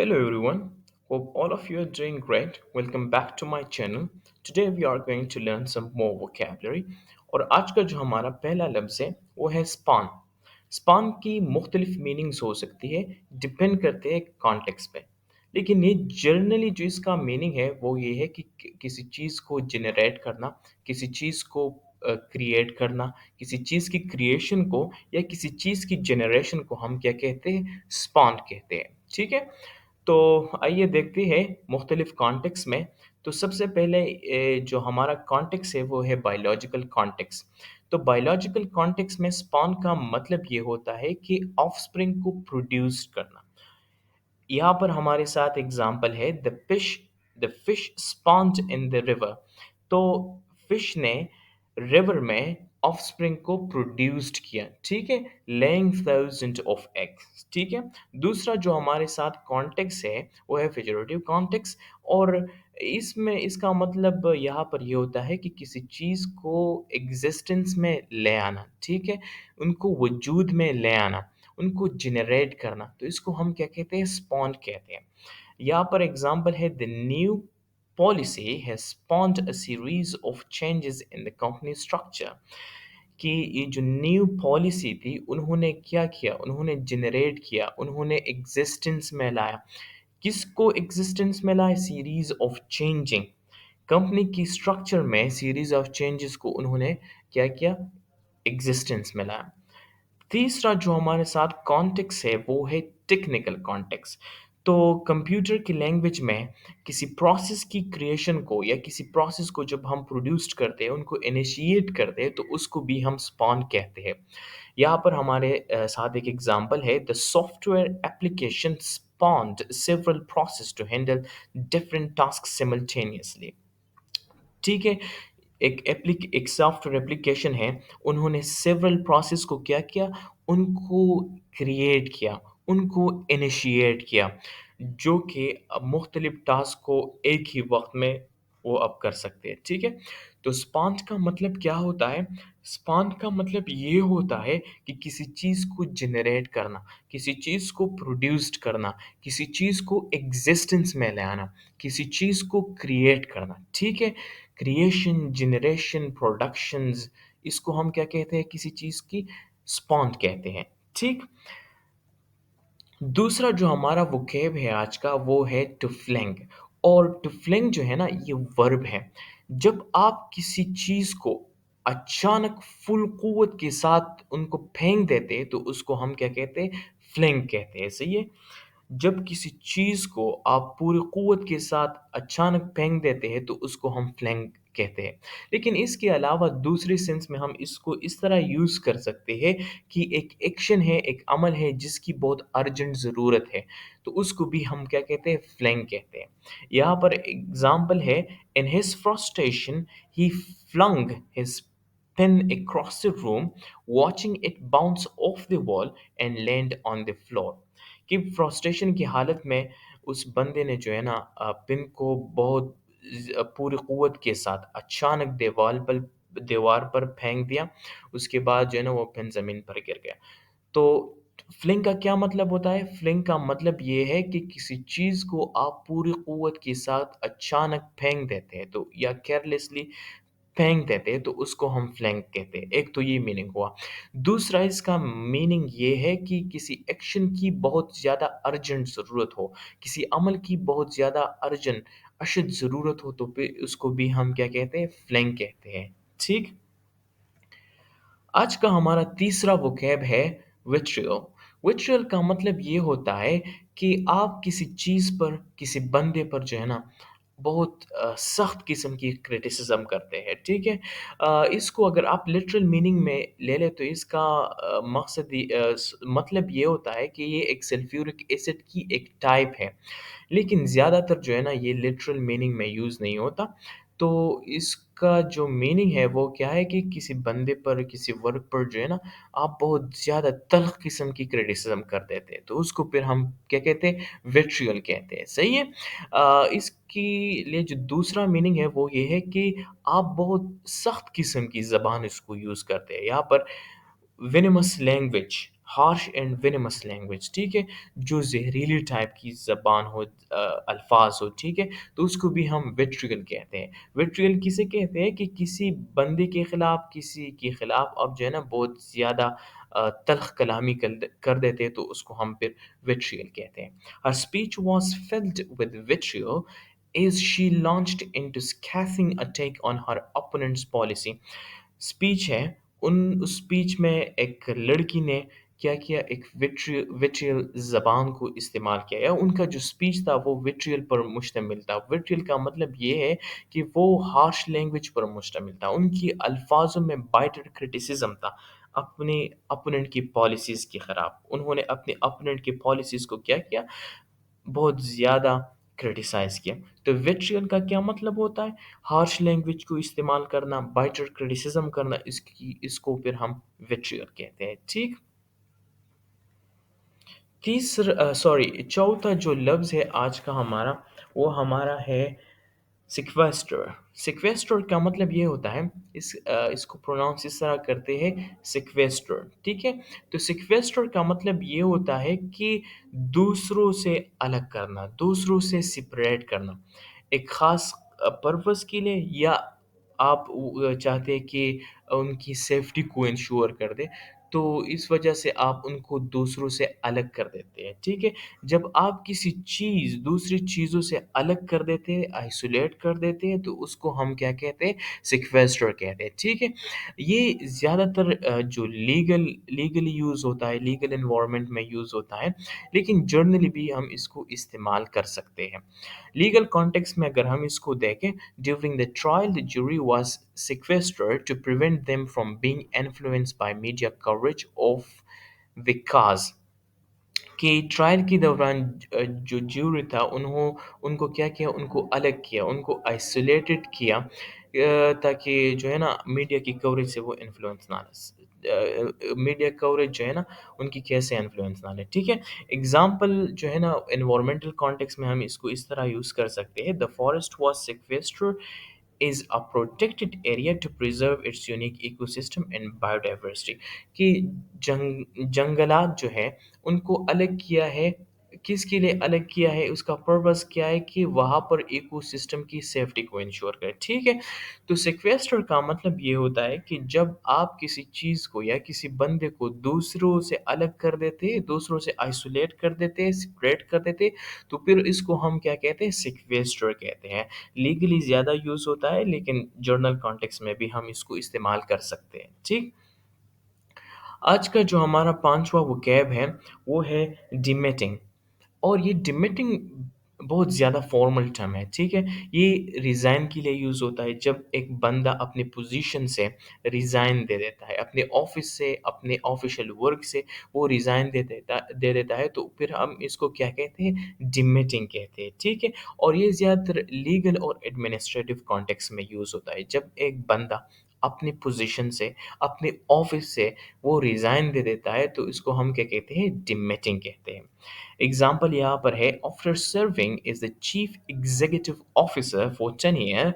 Hello everyone. Hope all of you are doing great. Welcome back to my channel. Today we are going to learn some more vocabulary. और आज का जो हमारा पहला लफ्ज़ है वो है स्पान। स्पान की मुख्तलिफ मीनिंग्स हो सकती है, डिपेंड करते हैं कॉन्टेक्स्ट पे। लेकिन ये जनरली जो इसका मीनिंग है वो ये है कि किसी चीज़ को जनरेट करना, किसी चीज़ को क्रिएट करना, किसी चीज़ की क्रिएशन को या किसी चीज़ की जनरेशन को हम क्या कहते हैं? स्पान कहते हैं। ठीक है? तो आइए देखते हैं मुख्तलिफ कॉन्टेक्स्ट में। तो सबसे पहले जो हमारा कॉन्टेक्स्ट है वो है बायोलॉजिकल कॉन्टेक्स्ट। तो बायोलॉजिकल कॉन्टेक्स्ट में स्पॉन का मतलब ये होता है कि ऑफस्प्रिंग को प्रोड्यूस करना। यहाँ पर हमारे साथ एग्जांपल है the fish sponge in the river. तो फिश ने रिवर में ऑफस्प्रिंग को प्रोड्यूस्ड किया, ठीक है, लेइंग थाउजेंड ऑफ एग्स। ठीक है। दूसरा जो हमारे साथ कॉन्टेक्स्ट है वो है फिगरेटिव कॉन्टेक्स्ट। और इसमें इसका मतलब यहाँ पर ये होता है कि किसी चीज़ को एग्जिस्टेंस में ले आना, ठीक है, उनको वजूद में ले आना, उनको जनरेट करना। तो इसको हम क्या कहते हैं? स्पॉन कहते हैं। यहाँ पर एग्जांपल है the new policy has स्पॉन्ड a series of changes in the company structure. कि ये जो न्यू पॉलिसी थी उन्होंने क्या किया? उन्होंने जनरेट किया, उन्होंने एग्जिस्टेंस में लाया। किसको एग्जिस्टेंस में लाया? Series of changing. कंपनी की स्ट्रक्चर में सीरीज ऑफ चेंजेस को उन्होंने क्या किया? एग्जिस्टेंस में लाया। तीसरा जो हमारे साथ कॉन्टेक्स्ट है वो है टेक्निकल कॉन्टेक्स्ट। तो कंप्यूटर की लैंग्वेज में किसी प्रोसेस की क्रिएशन को या किसी प्रोसेस को जब हम प्रोड्यूस करते हैं, उनको इनिशिएट करते हैं, तो उसको भी हम स्पॉन कहते हैं। यहाँ पर हमारे साथ एक एग्जांपल है the software application spawned several processes to handle different tasks simultaneously। ठीक है। एक सॉफ्टवेयर एप्लीकेशन है, उन्होंने सेवरल प्रोसेस को क्या किया? उनको क्रिएट किया, उनको इनिशिएट किया, जो कि मुख्तलिफ टास्क को एक ही वक़्त में वो अब कर सकते हैं, ठीक है? तो स्पान का मतलब क्या होता है? स्पान का मतलब ये होता है कि किसी चीज़ को जनरेट करना, किसी चीज़ को प्रोड्यूस्ड करना, किसी चीज़ को एक्जिस्टेंस में ले आना, किसी चीज़ को क्रिएट करना, ठीक है? क्रिएशन, जनरेशन, प्रोडक्शंस, इसको हम क्या कहते हैं? किसी चीज़ की स्पॉन कहते हैं, ठीक? दूसरा जो हमारा वोकैब है आज का वो है टू फ्लैंग। और टू फ्लैंग जो है ना ये वर्ब है। जब आप किसी चीज़ को अचानक फुल क़ुव्वत के साथ उनको फेंक देते हैं तो उसको हम क्या कहते हैं? फ्लैंग कहते हैं, सही है? जब किसी चीज़ को आप पूरी क़ुव्वत के साथ अचानक फेंक देते हैं तो उसको हम फ्लैंग कहते हैं। लेकिन इसके अलावा दूसरे सेंस में हम इसको इस तरह यूज़ कर सकते हैं कि एक एक्शन है, एक अमल है जिसकी बहुत अर्जेंट ज़रूरत है, तो उसको भी हम क्या कहते हैं? फ्लैंग कहते हैं। यहाँ पर एग्ज़ाम्पल है in his frustration he flung his pen across the room, watching it bounce off the wall and land on the floor। कि फ्रस्ट्रेशन की हालत में उस बंदे ने जो है ना पिन को बहुत पूरी क़ुव्वत के साथ अचानक दीवार पर फेंक दिया। उसके बाद जो है ना वो पिन ज़मीन पर गिर गया। तो फ्लिंग का क्या मतलब होता है? फ्लिंग का मतलब ये है कि किसी चीज़ को आप पूरी क़ुव्वत के साथ अचानक फेंक देते हैं तो या केयरलेसली फेंक देते हैं तो उसको हम फ्लैंक कहते हैं। एक तो ये मीनिंग हुआ। दूसरा इसका मीनिंग ये है कि किसी एक्शन की बहुत ज़्यादा अर्जेंट ज़रूरत हो, किसी अमल की बहुत ज़्यादा अर्जेंट अशद ज़रूरत हो तो फिर उसको भी हम क्या कहते हैं? फ्लैंक कहते हैं। ठीक? आज का हमारा तीसरा वोकैब है विट्रियल। विट्रियल का मतलब ये होता है कि आप किसी चीज़ पर, किसी बंदे पर जो है ना बहुत सख्त किस्म की क्रिटिसिज्म करते हैं, ठीक है? इसको अगर आप लिटरल मीनिंग में ले लें तो इसका मतलब ये होता है कि ये एक सल्फ्यूरिक एसिड की एक टाइप है। लेकिन ज़्यादातर जो है ना ये लिटरल मीनिंग में यूज़ नहीं होता। तो इसका जो मीनिंग है वो क्या है कि किसी बंदे पर, किसी वर्क पर जो है ना आप बहुत ज़्यादा तल्ख़ किस्म की क्रिटिसिज़्म कर देते हैं, तो उसको फिर हम क्या कहते हैं? विट्रियल कहते हैं, सही है? इसके लिए जो दूसरा मीनिंग है वो ये है कि आप बहुत सख्त किस्म की ज़बान इसको यूज़ करते हैं। यहाँ पर venomous language, harsh and venomous language, ٹھیک ہے، جو زہریلی ٹائپ کی زبان ہو، الفاظ ہو، ٹھیک ہے، تو اس کو بھی ہم ویٹریل کہتے ہیں۔ ویٹریل کسے کہتے ہیں کہ کسی بندے کے خلاف، کسی کے خلاف اب جو ہے نا بہت زیادہ تلخ کلامی کر دیتے ہیں، تو اس کو ہم پھر ویٹریل کہتے ہیں۔ Her speech was filled with vitriol as she launched into scathing attack on her opponent's policy۔ Speech ہے، اس اسپیچ میں ایک لڑکی نے کیا کیا، ایک وٹریل زبان کو استعمال کیا، یا ان کا جو اسپیچ تھا وہ وٹریل پر مشتمل تھا۔ وٹریل کا مطلب یہ ہے کہ وہ ہارش لینگویج پر مشتمل تھا، ان کی الفاظوں میں بائٹر کرٹیسزم تھا اپنے اپوننٹ کی پالیسیز کے خلاف۔ انہوں نے اپنے اپوننٹ کی پالیسیز کو کیا کیا، بہت زیادہ کرٹیسائز کیا۔ تو ویٹریل کا کیا مطلب ہوتا ہے؟ ہارش لینگویج کو استعمال کرنا، بائٹر کرٹیسزم کرنا، اس کو پھر ہم ویٹریل کہتے ہیں، ٹھیک۔ چوتھا جو لفظ ہے آج کا ہمارا، وہ ہمارا ہے سیکویسٹر۔ سیکویسٹر کا مطلب یہ ہوتا ہے، اس کو پروناؤنس اس طرح کرتے ہیں، سیکویسٹر، ٹھیک ہے۔ تو سیکویسٹر کا مطلب یہ ہوتا ہے کہ دوسروں سے الگ کرنا، دوسروں سے سپریٹ کرنا، ایک خاص پرپس کے لیے، یا آپ چاہتے ہیں کہ ان کی سیفٹی کو انشور کر دے، تو اس وجہ سے آپ ان کو دوسروں سے الگ کر دیتے ہیں، ٹھیک ہے۔ جب آپ کسی چیز دوسری چیزوں سے الگ کر دیتے ہیں، آئسولیٹ کر دیتے ہیں، تو اس کو ہم کیا کہتے ہیں؟ سیکویسٹر کہتے ہیں، ٹھیک ہے۔ یہ زیادہ تر جو لیگلی یوز ہوتا ہے، لیگل انوائرمنٹ میں یوز ہوتا ہے، لیکن جرنلی بھی ہم اس کو استعمال کر سکتے ہیں۔ لیگل کانٹیکس میں اگر ہم اس کو دیکھیں، during the trial the jury was sequestered to prevent them from being influenced by media coverage of the cause۔ کہ ٹرائل کے دوران جو جیوری تھا، ان کو کیا کیا، ان کو الگ کیا، ان کو آئسولیٹڈ کیا، تاکہ جو ہے نا میڈیا کی کوریج سے وہ انفلوئنس نہ میڈیا کوریج جو ہے نا ان کی کیسے انفلوئنس نہ لے، ٹھیک ہے۔ اگزامپل جو ہے نا انوائرمنٹل کانٹیکس میں ہم اس کو اس طرح یوز کر سکتے ہیں، the forest was sequestered is a protected area to preserve its unique ecosystem and biodiversity۔ کہ جنگلات جو ہے ان کو الگ کیا ہے، کس کے لیے الگ کیا ہے، اس کا پرپس کیا ہے، کہ وہاں پر ایکو سسٹم کی سیفٹی کو انشور کرے، ٹھیک ہے۔ تو سیکویسٹر کا مطلب یہ ہوتا ہے کہ جب آپ کسی چیز کو یا کسی بندے کو دوسروں سے الگ کر دیتے، دوسروں سے آئسولیٹ کر دیتے، سپریٹ کر دیتے، تو پھر اس کو ہم کیا کہتے ہیں؟ سیکویسٹر کہتے ہیں۔ لیگلی زیادہ یوز ہوتا ہے، لیکن جرنل کانٹیکس میں بھی ہم اس کو استعمال کر سکتے ہیں، ٹھیک۔ آج کا جو ہمارا پانچواں وکیب ہے، وہ ہے ڈیمیٹنگ۔ اور یہ ڈیمیٹنگ بہت زیادہ فارمل ٹرم ہے، ٹھیک ہے۔ یہ ریزائن کے لیے یوز ہوتا ہے، جب ایک بندہ اپنی پوزیشن سے ریزائن دے دیتا ہے، اپنے آفس سے، اپنے آفیشیل ورک سے وہ ریزائن دے دیتا ہے، تو پھر ہم اس کو کیا کہتے ہیں؟ ڈیمیٹنگ کہتے ہیں، ٹھیک ہے۔ اور یہ زیادہ تر لیگل اور ایڈمنسٹریٹو کانٹیکس میں یوز ہوتا ہے، جب ایک بندہ اپنی پوزیشن سے، اپنے آفس سے وہ ریزائن دے دیتا ہے، تو اس کو ہم کیا کہتے ہیں؟ ڈیمیٹنگ کہتے ہیں۔ اگزامپل یہاں پر ہے، after serving as the chief executive officer for 10 years,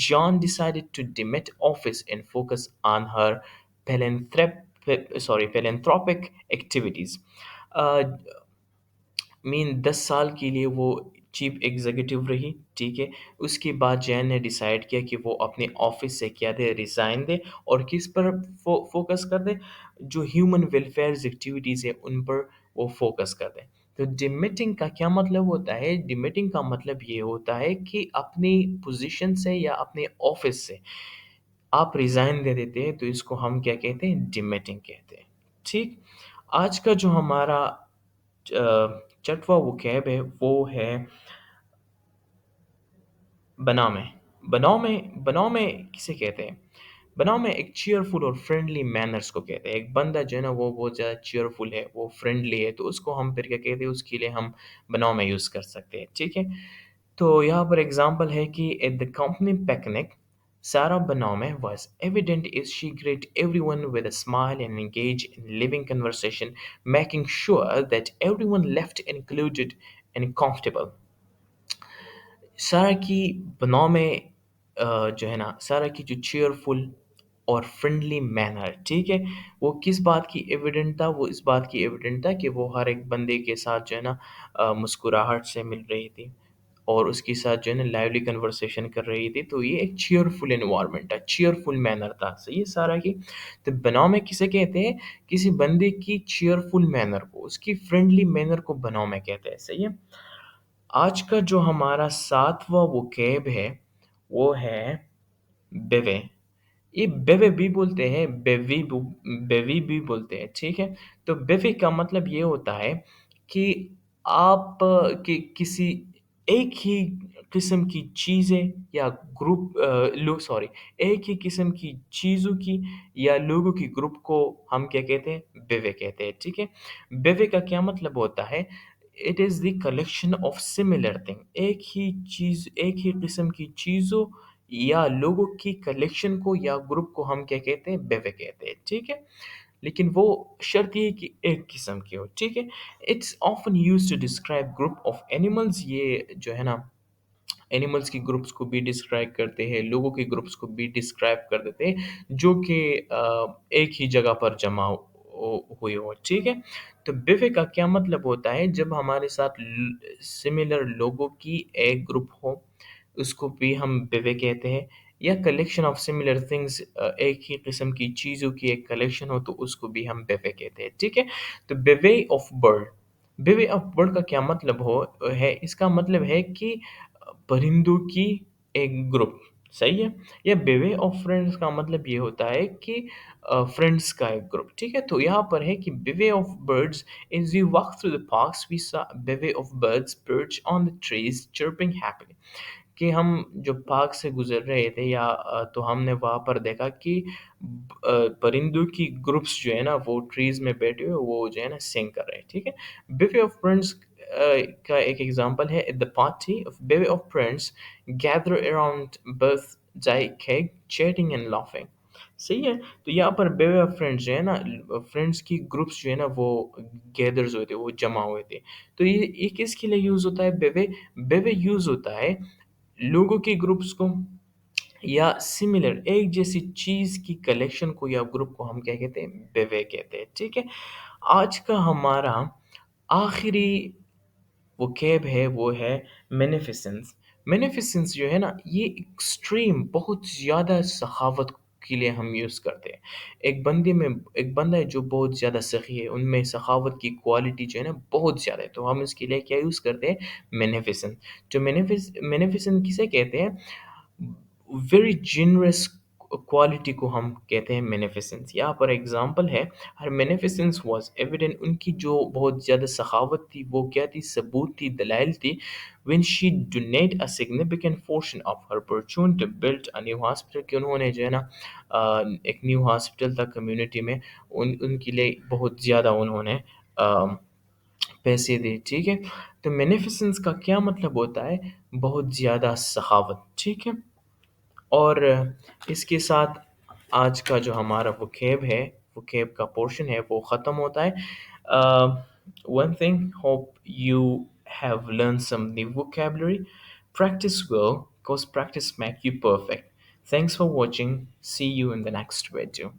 John decided to demit office and focus on her philanthropic activities۔ مین 10 سال کے لیے وہ چیف ایگزیکٹو رہی، ٹھیک ہے۔ اس کے بعد جین نے ڈیسائیڈ کیا کہ وہ اپنے آفس سے کیا دے، ریزائن دے، اور کس پر فوکس کر دے؟ جو ہیومن ویلفیئر ایکٹیویٹیز ہے ان پر وہ فوکس کر دے۔ تو ڈیمیٹنگ کا کیا مطلب ہوتا ہے؟ ڈیمیٹنگ کا مطلب یہ ہوتا ہے کہ اپنی پوزیشن سے یا اپنے آفس سے آپ ریزائن دے دیتے ہیں، تو اس کو ہم کیا کہتے ہیں؟ ڈیمیٹنگ کہتے ہیں، ٹھیک۔ آج کا جو ہمارا چٹوا وکیب ہے، وہ ہے بنامے۔ بنامے کسے کہتے ہیں؟ بنامے ایک چیئرفل اور فرینڈلی مینرز کو کہتے ہیں۔ ایک بندہ جو ہے نا وہ بہت زیادہ چیئرفل ہے، وہ فرینڈلی ہے، تو اس کو ہم پھر کیا کہتے ہیں؟ اس کے لیے ہم بنامے یوز کر سکتے ہیں، ٹھیک ہے۔ تو یہاں پر اگزامپل ہے کہ at the company picnic Sarah Banome was evident as she greeted everyone with a smile and engaged in living conversation, making sure that everyone left included and comfortable۔ سارا کی بناؤ میں جو ہے نا، سارا کی جو چیئرفل और फ्रेंडली मैनर, ठीक है। वो किस बात की एविडेंट था? वो इस बात की एविडेंट था कि वो हर एक बंदे के साथ जो है ना मुस्कुराहट से मिल रही थी और उसके साथ जो है ना लाइवली कन्वर्सेशन कर रही थी। तो ये एक चीयरफुल एनवायरनमेंट है, चीयरफुल मैनर था, सही है सारा की। तो बनाव में किसे कहते हैं? किसी बंदे की चीयरफुल मैनर को, उसकी फ्रेंडली मैनर को बनाव में कहते हैं, सही है। आज का जो हमारा सातवां वोकैब है वो है बेवे। ये बेवे भी बोलते हैं, बेवी भी बोलते हैं, ठीक है। तो बेवे का मतलब ये होता है कि आप कि किसी एक ही किस्म की चीज़ें या ग्रुप लो सॉरी एक ही किस्म की चीज़ों की या लोगों की ग्रुप को हम क्या कहते हैं? बेवे कहते हैं, ठीक है। बेवे का क्या मतलब होता है? It is the collection of similar thing. एक ही किस्म की चीज़ों या लोगों की कलेक्शन को या ग्रुप को हम क्या कहते हैं? बेवे कहते हैं, ठीक है। लेकिन वो शर्त ये है कि एक किस्म की हो, ठीक है। It's often used to describe group of animals. ये जो है ना एनिमल्स की ग्रुप्स को भी डिस्क्राइब करते हैं, लोगों के ग्रुप्स को भी डिस्क्राइब कर देते हैं जो कि एक ही जगह पर जमा हुए हो, ठीक है। तो बिफे का क्या मतलब होता है? जब हमारे साथ सिमिलर लोगों की एक ग्रुप हो, उसको भी हम बिफे कहते हैं। या कलेक्शन ऑफ सिमिलर थिंग्स, एक ही किस्म की चीज़ों की एक कलेक्शन हो तो उसको भी हम बिफे कहते हैं, ठीक है। तो बिवे ऑफ बर्ड, बिवे ऑफ बर्ड का क्या मतलब हो है? इसका मतलब है कि परिंदों की एक ग्रुप, सही है। या बेवे ऑफ फ्रेंड्स का मतलब ये होता है कि फ्रेंड्स का एक ग्रुप, ठीक है। तो यहाँ पर है कि bevy of birds, is we walk through the parks we saw bevy of birds perch on the trees chirping happily। कि हम जो पार्क से गुजर रहे थे या तो हमने वहाँ पर देखा कि परिंदों की ग्रुप्स जो है ना वो ट्रीज में बैठे हुए वो जो है ना सिंग कर रहे हैं, ठीक है। बिफे ऑफ फ्रेंड्स का एक एग्जांपल है, at the party of bevy of friends gather around birthday cake chatting and laughing, सही है। तो यहाँ पर बेवे ऑफ फ्रेंड्स जो है ना, फ्रेंड्स की ग्रुप्स जो है ना वो गैदर्स हुए थे, वो जमा हुए थे। तो ये किसके लिए यूज होता है बेवे? बेवे यूज होता है लोगों के ग्रुप्स को या सिमिलर एक जैसी चीज की कलेक्शन को या ग्रुप को हम क्या कहते हैं? बेवे कहते हैं, ठीक है। आज का हमारा आखिरी वोकैब है वो है बेनिफिसेंस। बेनिफिसेंस जो है ना ये एक्सट्रीम बहुत ज़्यादा सखावत के लिए हम यूज़ करते हैं। एक बंदा है जो बहुत ज़्यादा सखी है, उनमें सखावत की क्वालिटी जो है ना बहुत ज़्यादा है, तो हम इसके लिए क्या यूज़ करते हैं? बेनिफिसेंस। जो बेनिफिसेंस किसे कहते हैं? वेरी जेनरस क्वालिटी को हम कहते हैं बेनिफिसेंस। यहाँ पर एग्जांपल है, हर बेनिफिसेंस वाज एविडेंट, उनकी जो बहुत ज़्यादा सखावत थी वो क्या थी? सबूत थी, दलाइल थी। When she donate a significant portion of her fortune to build a new hospital, कि उन्होंने जो है ना एक न्यू हॉस्पिटल था कम्युनिटी में, उनके लिए बहुत ज़्यादा उन्होंने अ, पैसे दिए, ठीक है। तो बेनिफिसेंस का क्या मतलब होता है? बहुत ज़्यादा सखावत, ठीक है। और इसके साथ आज का जो हमारा वोकैब है, वोकैब का पोर्शन है वो ख़त्म होता है। One thing, hope you have learned some new vocabulary. Practice well, because practice make you perfect. Thanks for watching. See you in the next video.